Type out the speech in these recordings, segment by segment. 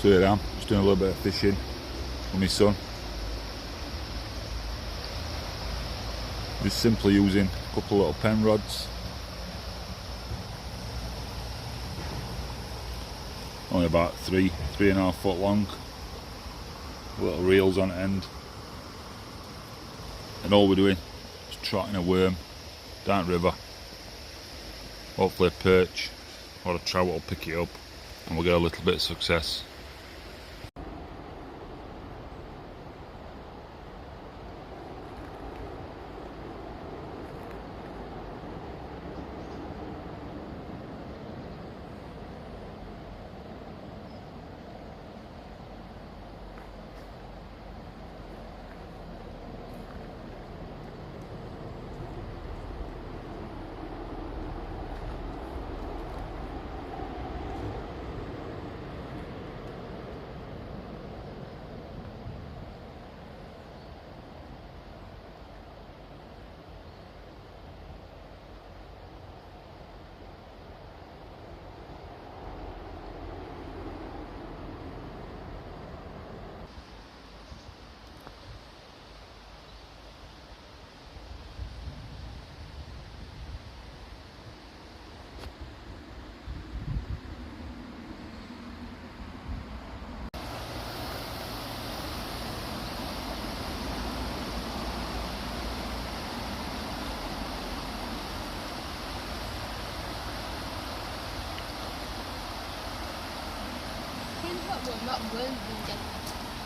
So here I am, just doing a little bit of fishing with my son. Just simply using a couple of little pen rods. Only about 3.5 foot long. Little reels on the end. And all we're doing is trotting a worm down the river. Hopefully a perch or a trout will pick it up and we'll get a little bit of success.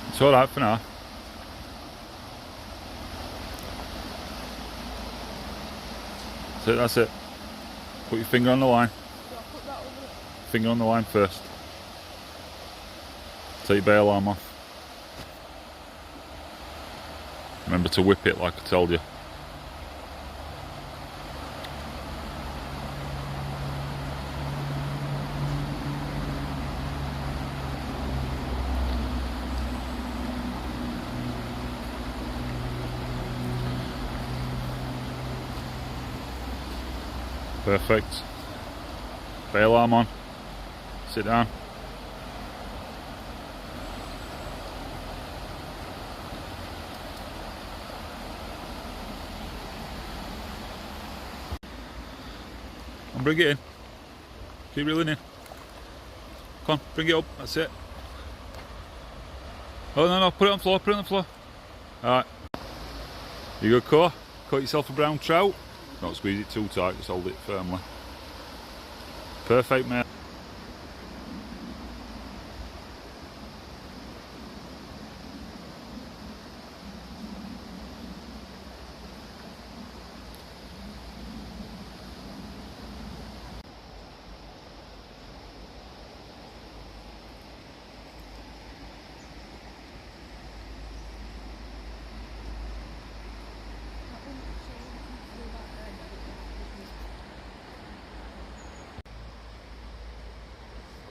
It's alright for now. That's it. Put your finger on the line. Finger on the line first. Take your bail arm off. Remember to whip it like I told you. Perfect. Bail arm on. Sit down. And bring it in. Keep reeling in. Come on, bring it up. That's it. Oh no, put it on the floor, put it on the floor. Alright. You good, Cor? Caught yourself a brown trout. Don't squeeze it too tight, just hold it firmly. Perfect, mate.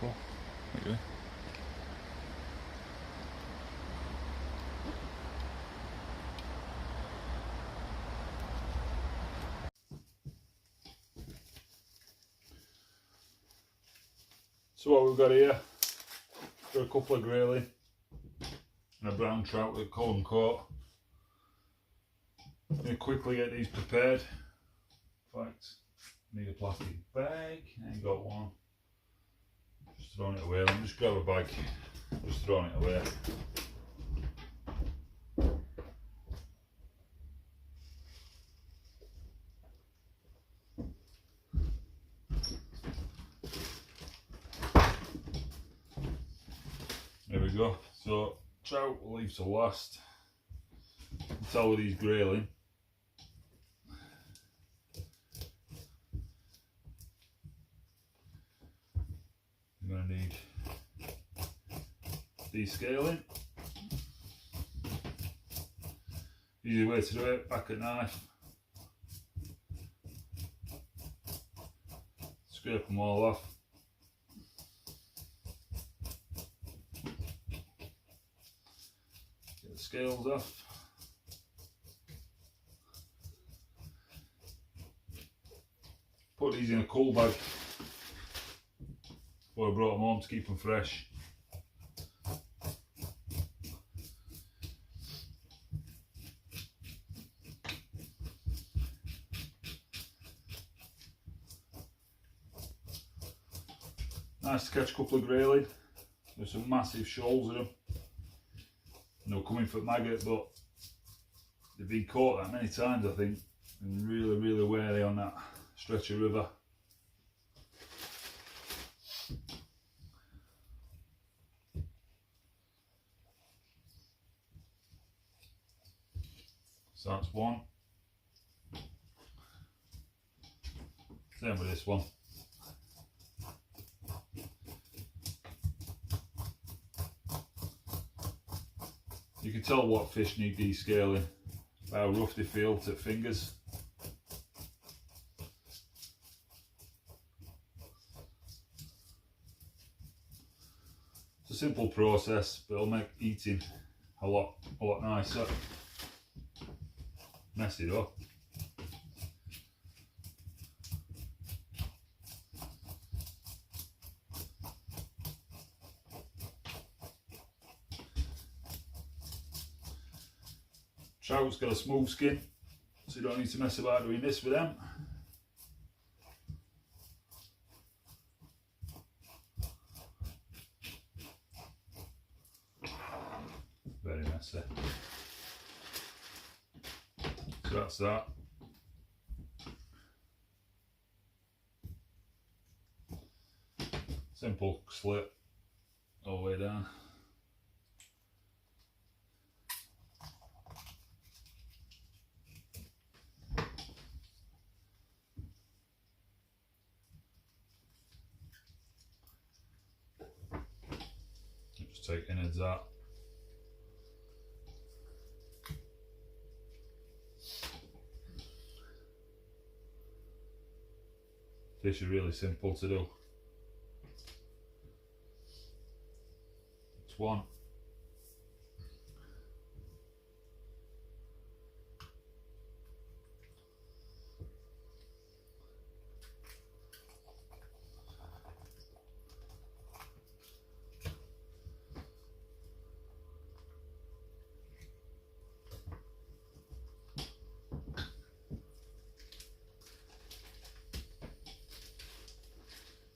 Cool. What are you doing? So what we've got here, got a couple of grayling and a brown trout that Cohen caught. I'm going to quickly get these prepared. In fact, I need a plastic bag. I ain't got one. Just throwing it away. Let me just grab a bag. Just throwing it away. There we go. So trout we'll leave to last. Tell with these grayling. You're going to need descaling. Easy way to do it, back at knife. Scrape them all off. Get the scales off. Put these in a cool bag before I brought them home to keep them fresh. Nice to catch a couple of grayling. There's some massive shoals in them. And they're coming for maggot, but they've been caught that many times, I think, and really wary on that stretch of river. So that's one. Same with this one. You can tell what fish need descaling by how rough they feel to fingers. It's a simple process, but it'll make eating a lot nicer. Messy though. Trout's got a smooth skin, so you don't need to mess about doing this with them. Very messy. So that's that. Simple slit all the way down. Just take innards out. Fish are really simple to do. It's one.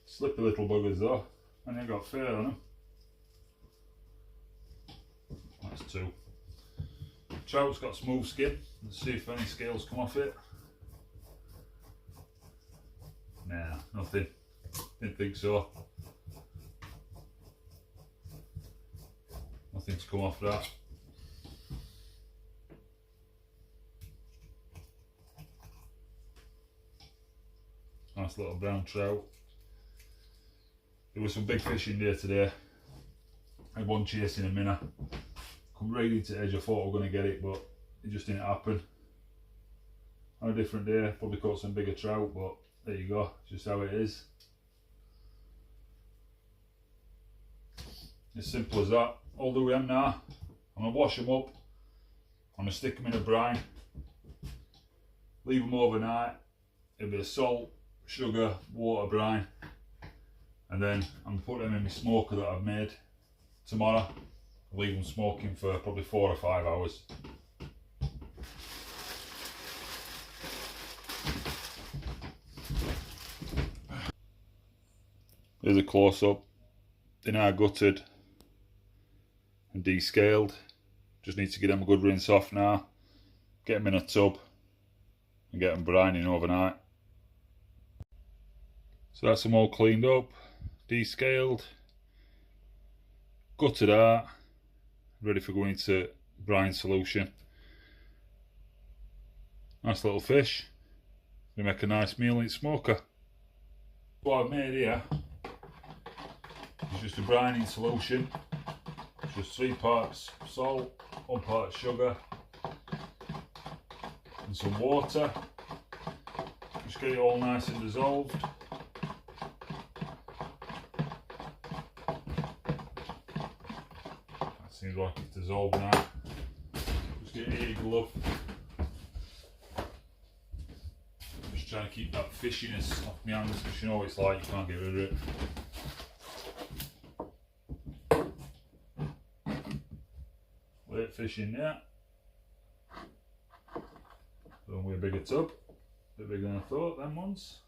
Slippy little buggers though, and they got fur on them. That's two. Trout's got smooth skin. Let's see if any scales come off it. Nah, nothing. Didn't think so. Nothing's come off that. Nice little brown trout. There was some big fish in there today. I had one chasing a minnow. Come right into the edge, I thought I was going to get it, but it just didn't happen. On a different day, probably caught some bigger trout, but there you go, just how it is. As simple as that. All do with them now. I'm going to wash them up. I'm going to stick them in a brine. Leave them overnight. A bit of salt, sugar, water brine. And then I'm going to put them in my smoker that I've made tomorrow. I'll leave them smoking for probably 4 or 5 hours. There's a close up. They're now gutted and descaled. Just need to get them a good rinse off now. Get them in a tub and get them brining overnight. So that's them all cleaned up, descaled, gutted out, ready for going into brine solution. Nice little fish. They make a nice meal in smoker. What I've made here is just a brining solution. It's just 3 parts salt, 1 part sugar, and some water. Just get it all nice and dissolved. Seems like it's dissolved now. Just get a glove. Just trying to keep that fishiness off my hands, because you know what it's like, you can't get rid of it. Late fish in there. Going with a bigger tub. A bit bigger than I thought, them ones.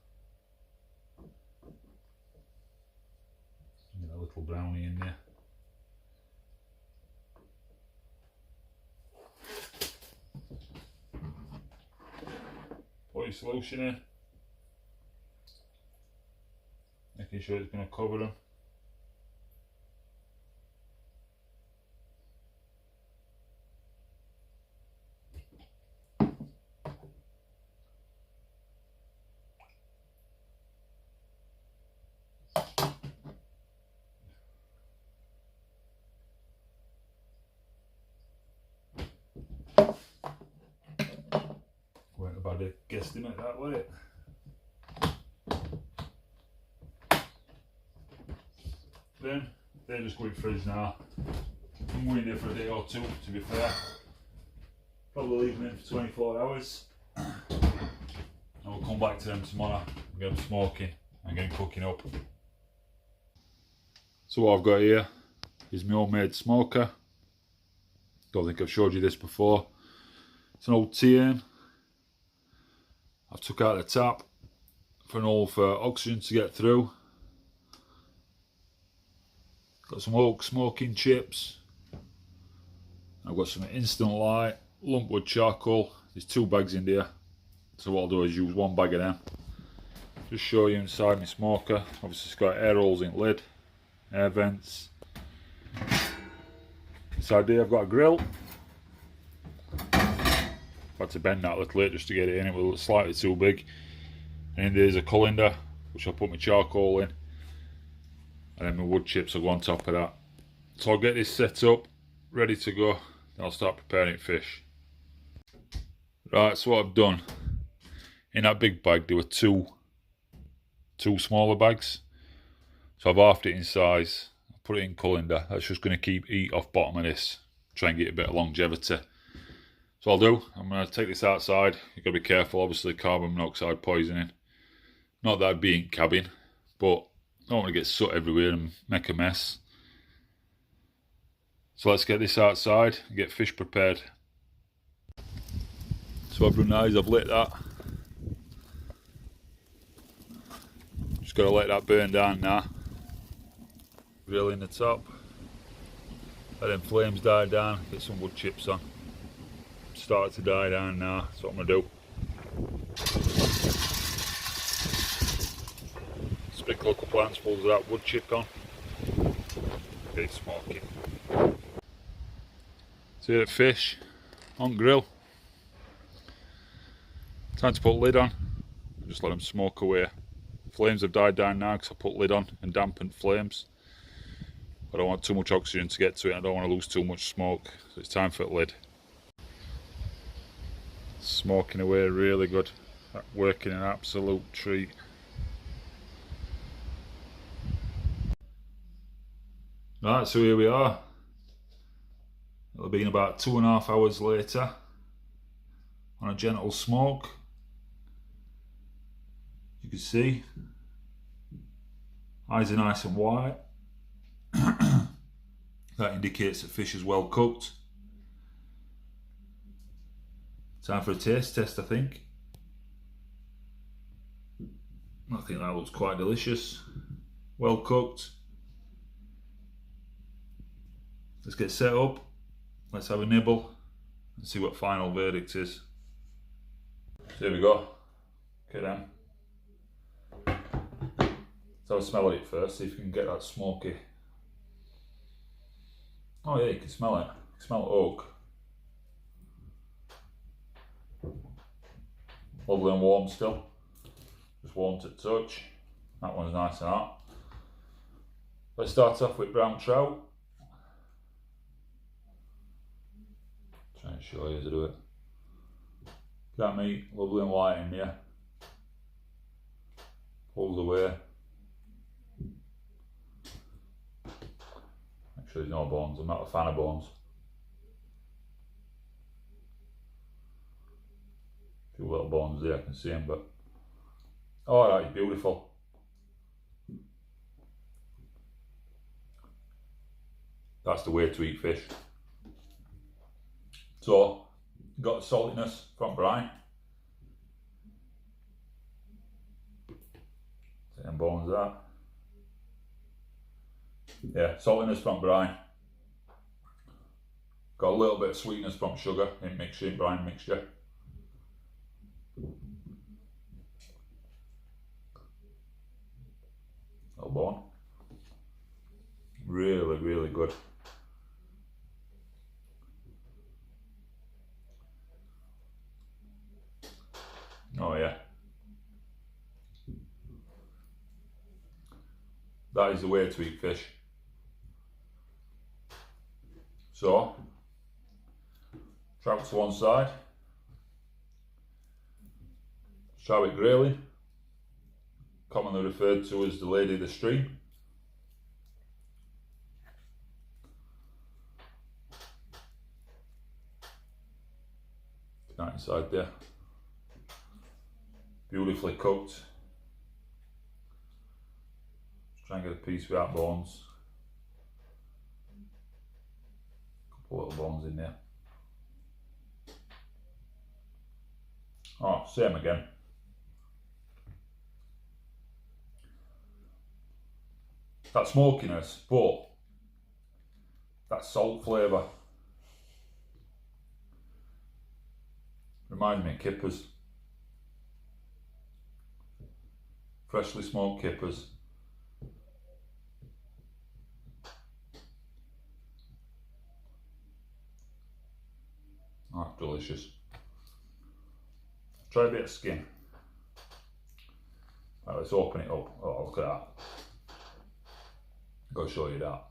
little brownie in there. Put your solution in, making sure it's going to cover them. Weren't a bad guesstimate that, was it? Then they're just going fridge now. I'm going there for a day or two, to be fair. Probably leave them in for 24 hours. And we'll come back to them tomorrow and get them smoking and get them cooking up. So what I've got here is my homemade smoker. Don't think I've showed you this before. It's an old tin. I've took out the tap for an hole for oxygen to get through. Got some oak smoking chips. I've got some instant light, lumpwood charcoal. There's 2 bags in there. So what I'll do is use 1 bag of them. Just show you inside my smoker. Obviously it's got air holes in the lid, air vents. Inside there I've got a grill. I've had to bend that a little bit just to get it in. It was slightly too big. And then there's a colander, which I'll put my charcoal in. And then my wood chips will go on top of that. So I'll get this set up, ready to go. Then I'll start preparing fish. Right, so what I've done, in that big bag there were two smaller bags. So I've halved it in size, put it in colander. That's just going to keep heat off bottom of this. Try and get a bit of longevity. So I'll do, I'm going to take this outside. You've got to be careful, obviously carbon monoxide poisoning. Not that I'd be in cabin, but I don't want to get soot everywhere and make a mess. So let's get this outside and get fish prepared. So I've done that, I've lit that. Just got to let that burn down now. Grill in the top. Let them flames die down, get some wood chips on. Start to die down now, that's what I'm going to do. Sprinkle a couple of handfuls of that wood chip on. Get it smoking. So here the fish on grill. Time to put lid on. Just let them smoke away. Flames have died down now because I put lid on and dampened flames. I don't want too much oxygen to get to it. I don't want to lose too much smoke. So it's time for the lid. Smoking away really good. Working an absolute treat. Right, so here we are. It'll have been about 2.5 hours later on a gentle smoke. You can see eyes are nice and white. That indicates that fish is well cooked. Time for a taste test, I think. I think that looks quite delicious. Well cooked. Let's get set up. Let's have a nibble and see what final verdict is. So here we go. Okay then. Let's have a smell of it first, see if you can get that smoky. Oh yeah, you can smell it. You can smell oak. Lovely and warm still. Just warm to touch. That one's nice and hot. Let's start off with brown trout. Try and show you how to do it. That meat, lovely and white in here. Pulled away. Make sure there's no bones. I'm not a fan of bones. A few little bones there, I can see them, but alright, beautiful. That's the way to eat fish. So, got the saltiness from brine. Take them bones out. Yeah, saltiness from brine. Got a little bit of sweetness from sugar in mixture, brine mixture. Little bone. Really, really good. Oh yeah. That is the way to eat fish. So, trout to one side. Trout Grayling, commonly referred to as the lady of the stream. That inside there. Beautifully cooked. Try and get a piece without bones. Couple little bones in there. Oh, same again. That smokiness, but that salt flavour reminds me of kippers. Freshly smoked kippers. Oh, delicious. Try a bit of skin. Right, let's open it up. Oh, look at that. Go show you that.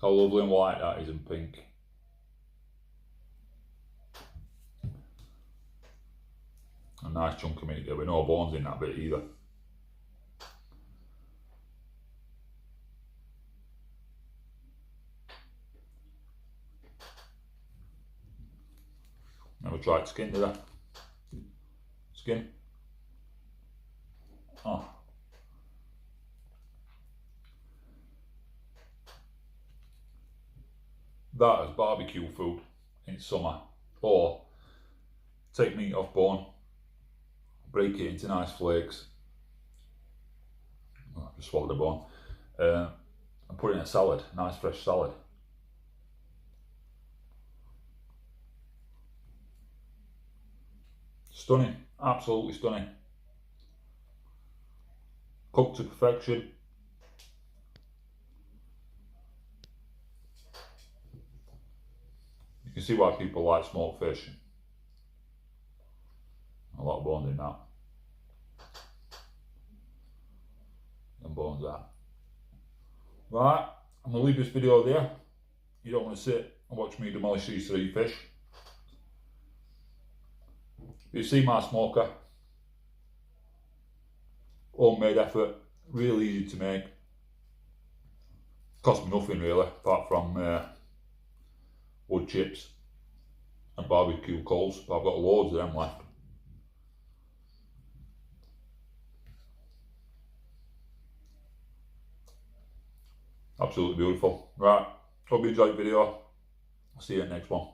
How lovely and white that is, and pink. A nice chunk of meat there with no bones in that bit either. Never tried skin, did I? Skin. Oh. That is barbecue food in summer. Or take meat off bone, break it into nice flakes. Oh, I just swallowed the bone. And put it in a salad, nice fresh salad. Stunning, absolutely stunning. Cooked to perfection. You can see why people like smoked fish. A lot of bones in that. And bones that. Right, I'm going to leave this video there. You don't want to sit and watch me demolish these 3 fish. You see my smoker. Homemade effort, really easy to make. Cost me nothing really, apart from wood chips and barbecue coals, but I've got loads of them left. Absolutely beautiful. Right, hope you enjoyed the video. I'll see you in the next one.